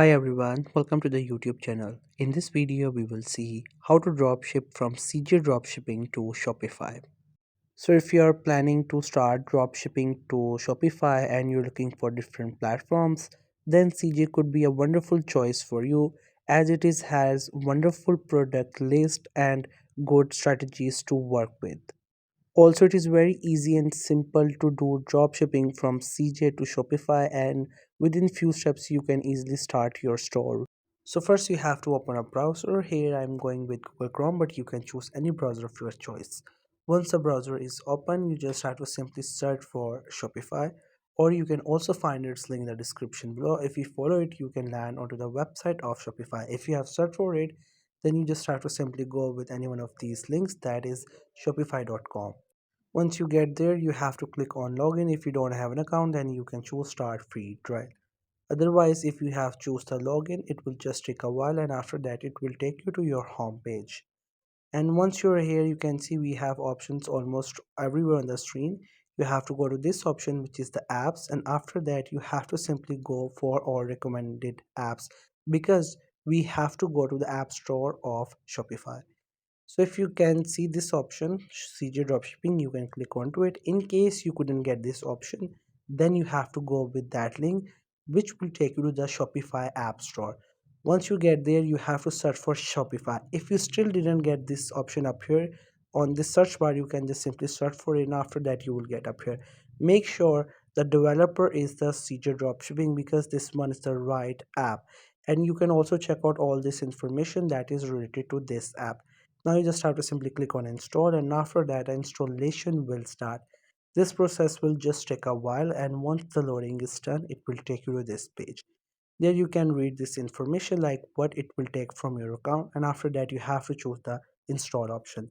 Hi everyone, welcome to the YouTube channel. In this video, we will see how to dropship from CJ dropshipping to Shopify. So if you are planning to start dropshipping to Shopify and you're looking for different platforms, then CJ could be a wonderful choice for you as it is has wonderful product list and good strategies to work with. Also, it is very easy and simple to do drop shipping from CJ to Shopify, and within few steps you can easily start your store. So first you have to open a browser. Here I'm going with Google Chrome, but you can choose any browser of your choice. Once the browser is open, you just have to simply search for Shopify, or you can also find its link in the description below. If you follow it, you can land onto the website of Shopify. If you have searched for it, then you just have to simply go with any one of these links, that is shopify.com. Once you get there, you have to click on login. If you don't have an account, then you can choose start free trial. Otherwise, if you have choose the login, it will just take a while, and after that it will take you to your home page. And once you're here, you can see we have options almost everywhere on the screen. You have to go to this option, which is the apps, and after that you have to simply go for all recommended apps, because we have to go to the app store of Shopify. So if you can see this option, CJ dropshipping, you can click onto it. In case you couldn't get this option, then you have to go with that link, which will take you to the Shopify app store. Once you get there, you have to search for Shopify. If you still didn't get this option up here on the search bar, you can just simply search for it, and after that you will get up here. Make sure the developer is the CJ dropshipping, because this one is the right app. And you can also check out all this information that is related to this app. Now you just have to simply click on install, and after that installation will start. This process will just take a while, and once the loading is done, it will take you to this page. There you can read this information like what it will take from your account, and after that you have to choose the install option.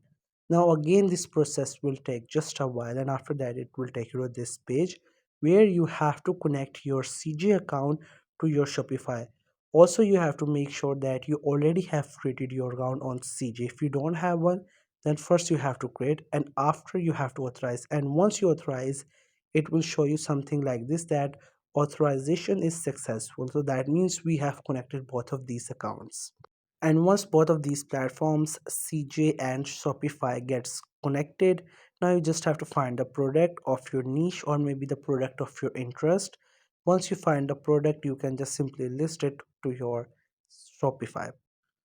Now again this process will take just a while, and after that it will take you to this page where you have to connect your CJ account to your Shopify. Also, you have to make sure that you already have created your account on CJ. If you don't have one, then first you have to create, and after you have to authorize, and once you authorize, it will show you something like this, that authorization is successful. So that means we have connected both of these accounts. And once both of these platforms, CJ and Shopify, gets connected, now you just have to find the product of your niche, or maybe the product of your interest. Once you find the product, you can just simply list it to your Shopify.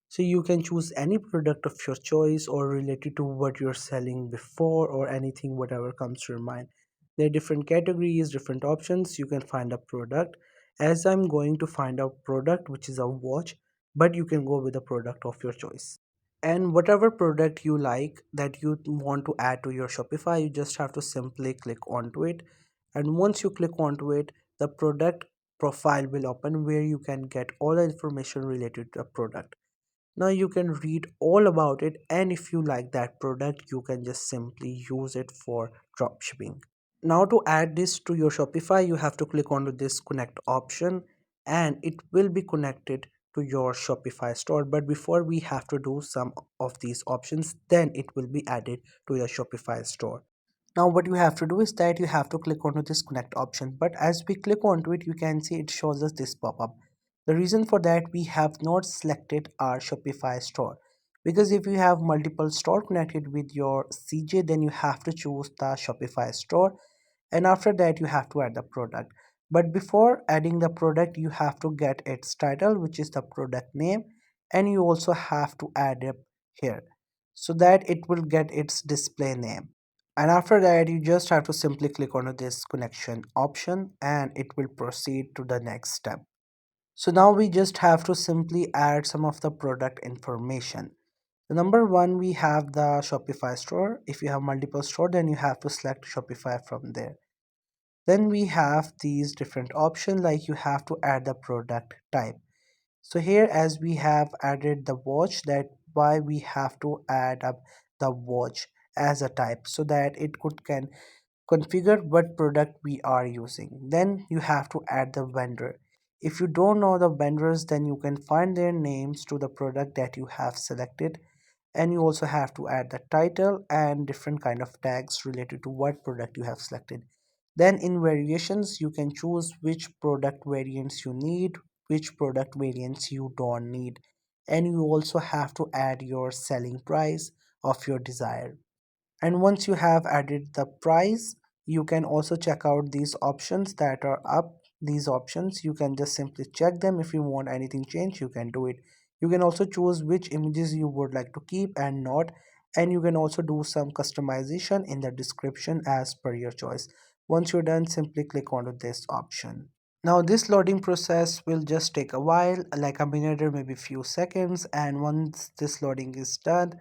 So you can choose any product of your choice, or related to what you're selling before, or anything whatever comes to your mind. There are different categories, different options. You can find a product. As I'm going to find a product which is a watch, but you can go with a product of your choice. And whatever product you like that you want to add to your Shopify, you just have to simply click onto it. And once you click onto it, the product profile will open where you can get all the information related to the product. Now you can read all about it, and if you like that product, you can just simply use it for dropshipping. Now to add this to your Shopify, you have to click onto this connect option, and it will be connected to your Shopify store. But before we have to do some of these options, then it will be added to your Shopify store. Now what you have to do is that you have to click onto this connect option, but as we click onto it, you can see it shows us this pop-up. The reason for that, we have not selected our Shopify store, because if you have multiple store connected with your CJ, then you have to choose the Shopify store, and after that you have to add the product. But before adding the product, you have to get its title, which is the product name, and you also have to add it here so that it will get its display name. And after that, you just have to simply click on this connection option, and it will proceed to the next step. So now we just have to simply add some of the product information. The number one, we have the Shopify store. If you have multiple store, then you have to select Shopify from there. Then we have these different options, like you have to add the product type. So here, as we have added the watch, that why we have to add up the watch as a type, so that it could can configure what product we are using. Then you have to add the vendor. If you don't know the vendors, then you can find their names to the product that you have selected, and you also have to add the title and different kind of tags related to what product you have selected. Then in variations, you can choose which product variants you need, which product variants you don't need, and you also have to add your selling price of your desire. And once you have added the price, you can also check out these options that are up. These options you can just simply check them. If you want anything changed, you can do it. You can also choose which images you would like to keep and not, and you can also do some customization in the description as per your choice. Once you're done, simply click onto this option. Now this loading process will just take a while, like a minute or maybe few seconds, and once this loading is done,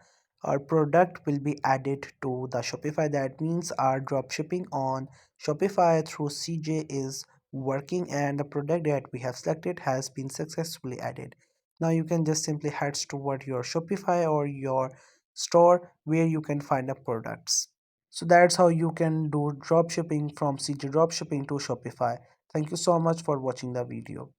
our product will be added to the Shopify. That means our drop shipping on Shopify through CJ is working and the product that we have selected has been successfully added. Now you can just simply head toward your Shopify or your store where you can find the products. So that's how you can do drop shipping from CJ Dropshipping to Shopify. Thank you so much for watching the video.